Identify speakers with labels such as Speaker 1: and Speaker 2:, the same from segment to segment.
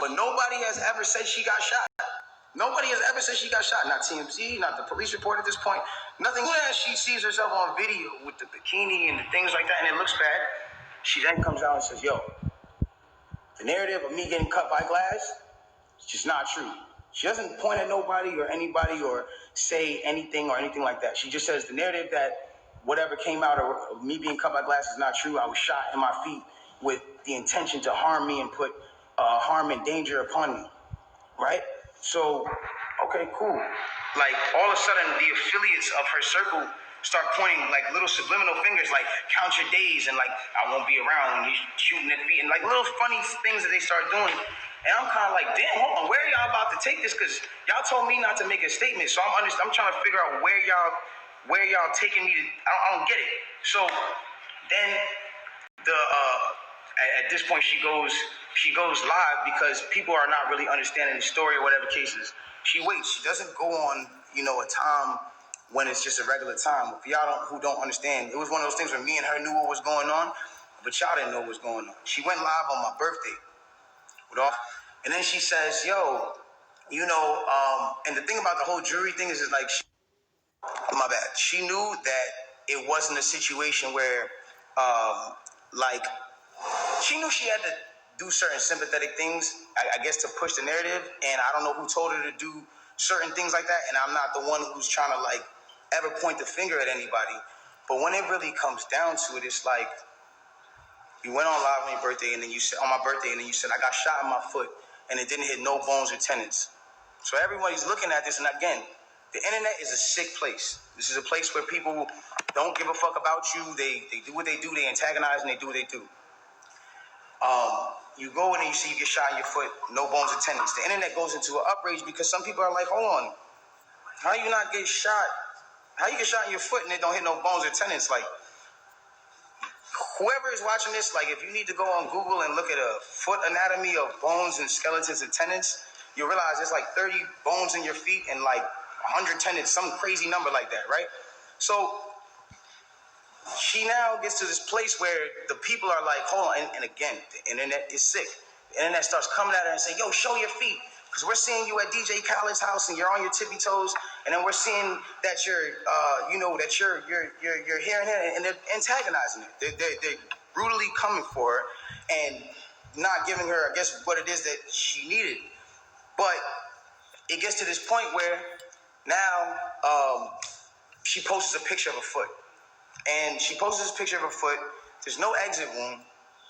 Speaker 1: But nobody has ever said she got shot. Nobody has ever said she got shot. Not TMZ, not the police report at this point. Nothing. As she sees herself on video with the bikini and the things like that, and it looks bad, she then comes out and says, yo, the narrative of me getting cut by glass, it's just not true. She doesn't point at nobody or anybody or say anything or anything like that. She just says the narrative that whatever came out of me being cut by glass is not true. I was shot in my feet with the intention to harm me and put harm and danger upon me, right? So, okay, cool. Like, all of a sudden, the affiliates of her circle start pointing, like, little subliminal fingers, like, count your days, and, like, I won't be around, and you shooting at feet, and, like, little funny things that they start doing. And I'm kind of like, damn, hold on, where are y'all about to take this? Because y'all told me not to make a statement, so I'm trying to figure out where y'all taking me to. I don't get it. So then at this point she goes live because people are not really understanding the story or whatever cases. She waits. She doesn't go on, a time when it's just a regular time. For y'all who don't understand, it was one of those things where me and her knew what was going on, but y'all didn't know what was going on. She went live on my birthday. And then she says, yo, and the thing about the whole jury thing is like, my bad. She knew that it wasn't a situation where, she knew she had to do certain sympathetic things, I guess, to push the narrative. And I don't know who told her to do certain things like that. And I'm not the one who's trying to, ever point the finger at anybody. But when it really comes down to it, it's like, you went on live on your birthday, and then you said, on my birthday, and then you said, I got shot in my foot, and it didn't hit no bones or tendons. So everybody's looking at this, and again, the internet is a sick place. This is a place where people don't give a fuck about you. They do what they do. They antagonize, and they do what they do. You go in and you see you get shot in your foot, no bones or tendons. The internet goes into an outrage because some people are like, hold on, how you not get shot? How you get shot in your foot and it don't hit no bones or tendons? Like, whoever is watching this, if you need to go on Google and look at a foot anatomy of bones and skeletons and tendons, you realize there's 30 bones in your feet and 100 tendons, some crazy number like that, right? So she now gets to this place where the people are like, hold on, and again, the internet is sick. The internet starts coming at her and saying, yo, show your feet. Because we're seeing you at DJ Khaled's house and you're on your tippy toes, and then we're seeing that you're, you're here and here, and they're antagonizing her. They're brutally coming for her and not giving her, I guess, what it is that she needed. But it gets to this point where now she posts a picture of a foot, and she posts this picture of a foot. There's no exit wound.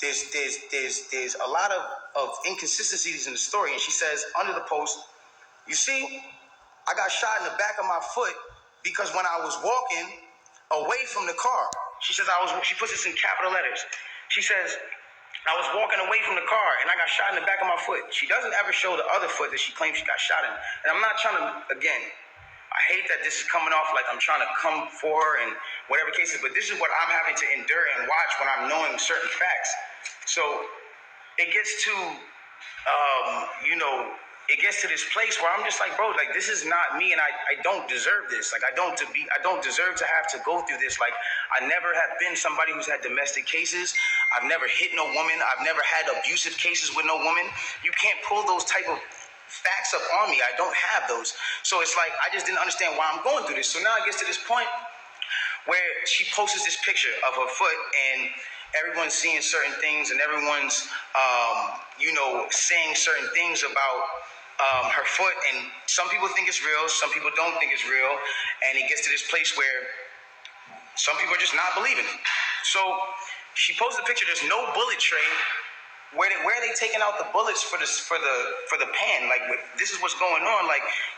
Speaker 1: There's a lot of inconsistencies in the story. And she says under the post, you see, I got shot in the back of my foot because when I was walking away from the car, she says she puts this in capital letters. She says, I was walking away from the car and I got shot in the back of my foot. She doesn't ever show the other foot that she claims she got shot in. And I'm not trying to, again, I hate that this is coming off like I'm trying to come for her and whatever cases, but this is what I'm having to endure and watch when I'm knowing certain facts. So it gets to, it gets to this place where I'm just like, bro, this is not me, and I don't deserve this. I don't deserve to have to go through this. I never have been somebody who's had domestic cases. I've never hit no woman. I've never had abusive cases with no woman. You can't pull those type of facts up on me. I don't have those. So it's like, I just didn't understand why I'm going through this. So now it gets to this point where she posts this picture of her foot and everyone's seeing certain things and everyone's, saying certain things about her foot. And some people think it's real. Some people don't think it's real. And it gets to this place where some people are just not believing it. So she posts a picture. There's no bullet tray. Where are they taking out the bullets for the pan? This is what's going on.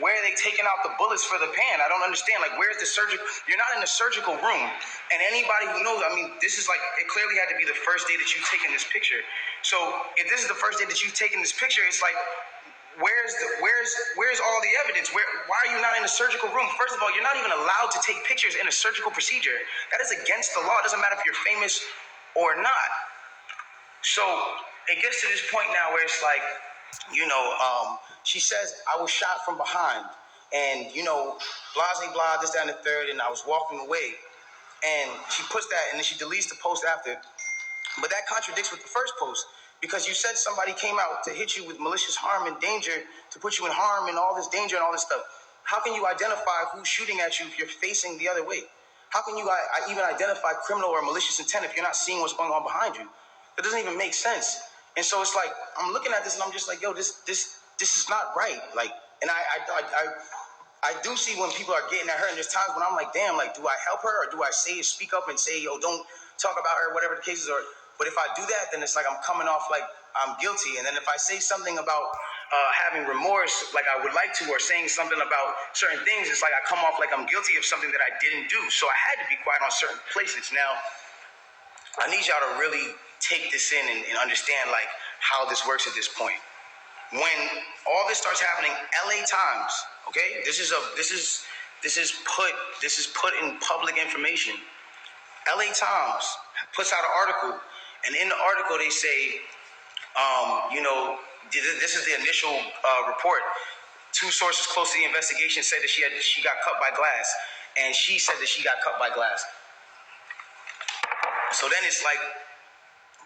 Speaker 1: Where are they taking out the bullets for the pan? I don't understand. Where's the surgical? You're not in a surgical room. And anybody who knows, this is it clearly had to be the first day that you've taken this picture. So if this is the first day that you've taken this picture, it's where's all the evidence? Why are you not in a surgical room? First of all, you're not even allowed to take pictures in a surgical procedure. That is against the law. It doesn't matter if you're famous or not. So it gets to this point now where it's she says, I was shot from behind and, blah, blah, blah, this, that, and the third, and I was walking away. And she puts that, and then she deletes the post after. But that contradicts with the first post. Because you said somebody came out to hit you with malicious harm and danger, to put you in harm and all this danger and all this stuff. How can you identify who's shooting at you if you're facing the other way? How can you even identify criminal or malicious intent if you're not seeing what's going on behind you? It doesn't even make sense. And so it's like, I'm looking at this and I'm just like, yo, this is not right. Like, and I do see when people are getting at her, and there's times when I'm like, damn, like, do I help her or do I speak up and say, yo, don't talk about her, whatever the case is? But if I do that, then it's like I'm coming off like I'm guilty. And then if I say something about having remorse, like I would like to, or saying something about certain things, it's like I come off like I'm guilty of something that I didn't do. So I had to be quiet on certain places. Now, I need y'all to really take this in and understand like how this works at this point. When all this starts happening, LA Times, okay, this is put in public information. LA Times puts out an article, and in the article they say, this is the initial report. Two sources close to the investigation said that she got cut by glass, and she said that she got cut by glass. So then it's like,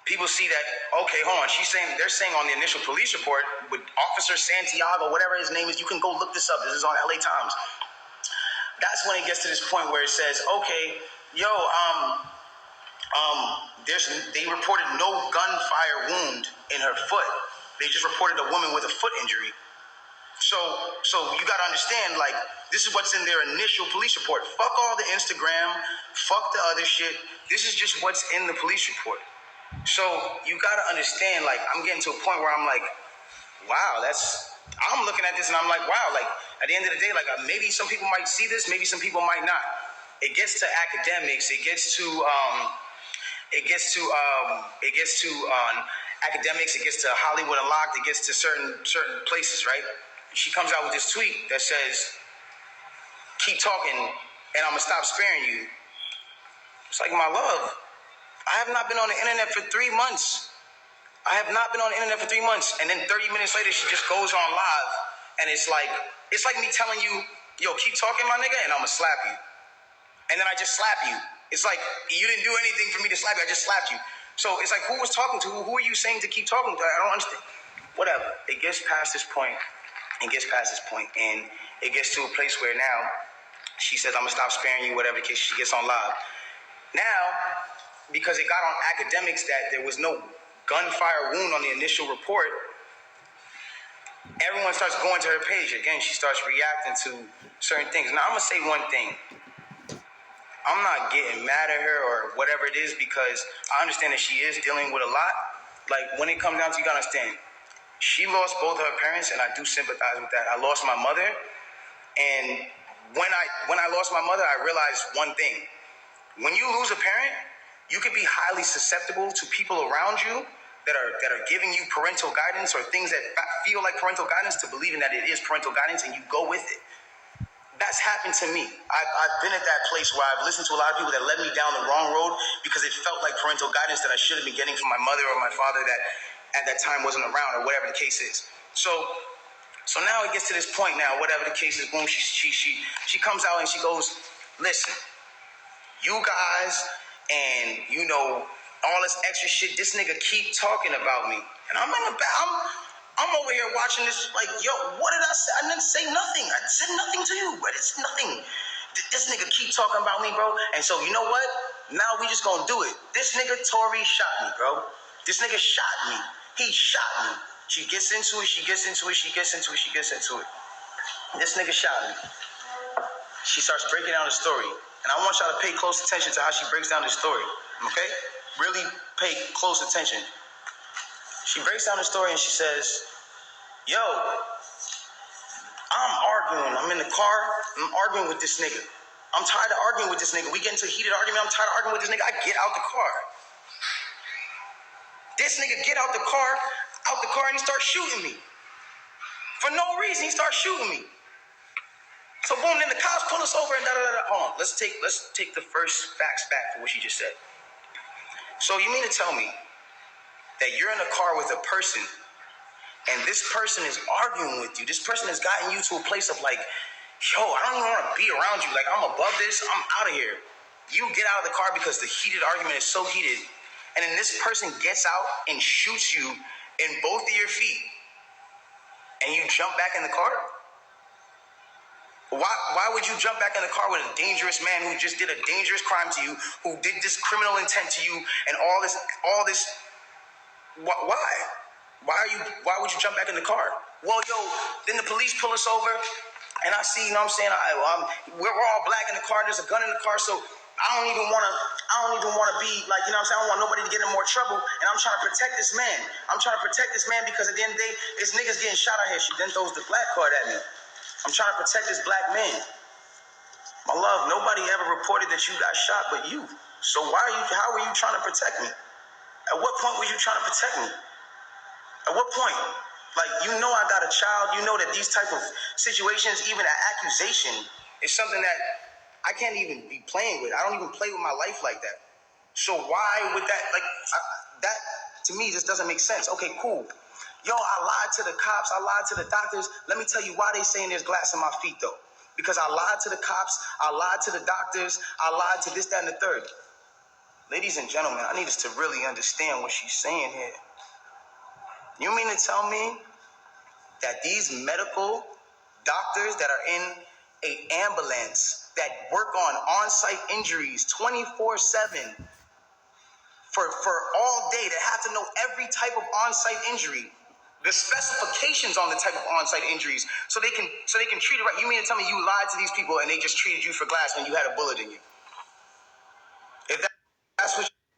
Speaker 1: people see that, okay, hold on, they're saying on the initial police report with Officer Santiago, whatever his name is, you can go look this up. This is on LA Times. That's when it gets to this point where it says, okay, yo, they reported no gunfire wound in her foot. They just reported a woman with a foot injury. So you gotta understand, like, this is what's in their initial police report. Fuck all the Instagram, fuck the other shit. This is just what's in the police report. So you gotta understand, like, I'm getting to a point where I'm like, wow, I'm looking at this and I'm like, wow, like, at the end of the day, like, maybe some people might see this, maybe some people might not. It gets to academics, it gets to academics, it gets to Hollywood Unlocked, it gets to certain places, right? She comes out with this tweet that says, keep talking and I'm gonna stop sparing you. It's like, my love, I have not been on the internet for 3 months. And then 30 minutes later, she just goes on live. And it's like me telling you, yo, keep talking, my nigga, and I'm gonna slap you. And then I just slap you. It's like, you didn't do anything for me to slap you, I just slapped you. So it's like, who was talking to? Who are you saying to keep talking to? I don't understand. Whatever. It gets past this point. And it gets to a place where now she says, I'm gonna stop sparing you, whatever the case. She gets on live. Now, because it got on academics that there was no gunfire wound on the initial report, everyone starts going to her page. Again, she starts reacting to certain things. Now, I'm going to say one thing. I'm not getting mad at her or whatever it is, because I understand that she is dealing with a lot. Like, when it comes down to, you got to understand, she lost both of her parents, and I do sympathize with that. I lost my mother, and when I lost my mother, I realized one thing. When you lose a parent, you can be highly susceptible to people around you that are giving you parental guidance or things that feel like parental guidance, to believing that it is parental guidance, and you go with it. That's happened to me. I've been at that place where I've listened to a lot of people that led me down the wrong road because it felt like parental guidance that I should have been getting from my mother or my father that at that time wasn't around, or whatever the case is. So now it gets to this point now, whatever the case is, boom, she comes out and she goes, listen, you guys and, all this extra shit, this nigga keep talking about me. And I'm over here watching this like, yo, what did I say? I didn't say nothing. I said nothing to you, but it's nothing. This nigga keep talking about me, bro. And so, you know what? Now we just gonna do it. This nigga Tory shot me, bro. This nigga shot me. He shot me. She gets into it. This nigga shot me. She starts breaking down the story. And I want y'all to pay close attention to how she breaks down the story, okay? Really pay close attention. She breaks down the story and she says, yo, I'm in the car, I'm arguing with this nigga. I'm tired of arguing with this nigga. We get into a heated argument, I'm tired of arguing with this nigga. I get out the car. This nigga get out the car, and he starts shooting me. For no reason, he starts shooting me. So boom, then the cops pull us over and da-da-da-da. Hold on, let's take the first facts back for what she just said. So you mean to tell me that you're in a car with a person and this person is arguing with you? This person has gotten you to a place of like, yo, I don't even want to be around you. Like, I'm above this, I'm out of here. You get out of the car because the heated argument is so heated. And then you start shooting this nigga. You get out the car, and now you're arguing with this nigga. I'm tired of arguing with this nigga. I get out the car. and then this person gets out and shoots you in both of your feet, and you jump back in the car? Why would you jump back in the car with a dangerous man who just did a dangerous crime to you, who did this criminal intent to you, and all this? Why? Why would you jump back in the car? Well, yo, then the police pull us over, and I see, you know what I'm saying? We're all black in the car. There's a gun in the car, so I don't even want to be like, you know what I'm saying? I don't want nobody to get in more trouble, and I'm trying to protect this man. I'm trying to protect this man because at the end of the day, this nigga's getting shot out here. She then throws the black card at me. I'm trying to protect this black man. My love, nobody ever reported that you got shot but you. So how were you trying to protect me? At what point were you trying to protect me? At what point? Like, you know I got a child. You know that these type of situations, even an accusation, is something that I can't even be playing with. I don't even play with my life like that. So why would that, that to me just doesn't make sense. Okay, cool. Yo, I lied to the cops. I lied to the doctors. Let me tell you why they saying there's glass in my feet, though. Because I lied to the cops. I lied to the doctors. I lied to this, that, and the third. Ladies and gentlemen, I need us to really understand what she's saying here. You mean to tell me that these medical doctors that are in an ambulance that work on-site injuries 24/7 for all day, that have to know every type of on-site injury, the specifications on the type of on-site injuries, so they can treat it right? You mean to tell me you lied to these people and they just treated you for glass when you had a bullet in you?